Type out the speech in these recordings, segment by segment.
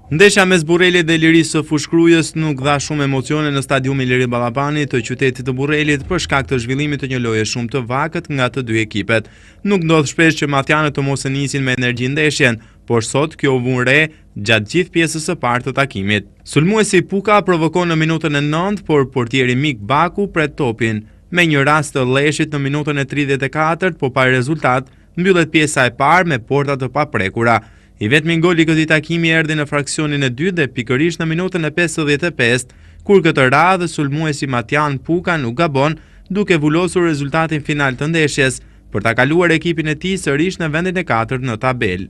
Ndeshja mes Burrelit dhe Lirisë së Fushkrujës nuk dha shumë emocione në stadiumin Liri Ballapani të qytetit të Burrelit për shkak të zhvillimit të një loje shumë të vakët nga të dy ekipet. Nuk ndodh shpesh që matjanët të mos e nisin me energji ndeshjen, por sot kjo u vun re gjatë gjithë pjesës së parë të takimit. Sulmuesi Puka provokon në minutën e 9, por portieri Mik Baku pret topin. Me një rast të Lleshit në minutën e 34, po pa rezultat, mbyllet pjesa e parë me porta të paprekura. I vetmi gol i këtij takimi erdhi në fraksionin e dytë dhe pikërisht në minutën e 55, kur këtë radhë sulmuesi Matjan Puka nuk gabon, duke vullosur rezultatin final të ndeshjes, për ta kaluar ekipin e tij sërish në vendin e 4 në tabelë.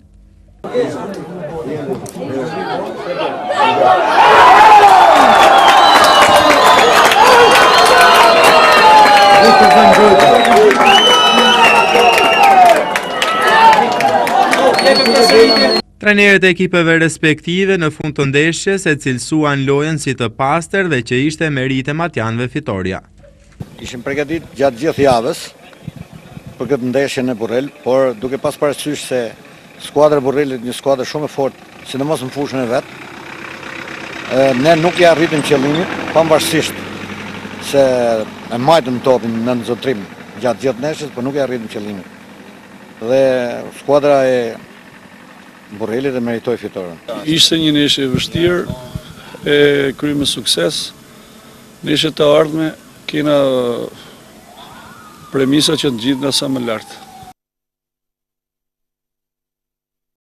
Trajnerët e ekipeve respektive në fund të ndeshjes e cilësuan lojën si të pastër dhe që ishte merit e matjanëve fitoria. Ishim përgatit gjatë gjithë javës për këtë ndeshje në Burrel, por duke pas parasysh se skuadra Burrelit një skuadër shumë e fortë, sidomos në fushën e vet, ne nuk ja arritëm qëllimit, pavarësisht se e majtëm topin në nxotrim gjatë gjithë ndeshjes, por nuk ja arritëm qëllimit. Dhe skuadra e Burrelit e meritoi fitoren. Ishte një ndeshje e vështirë, e kryer me sukses. Ndeshjet të ardhme kena premisa që të gjithë nga sa më lartë.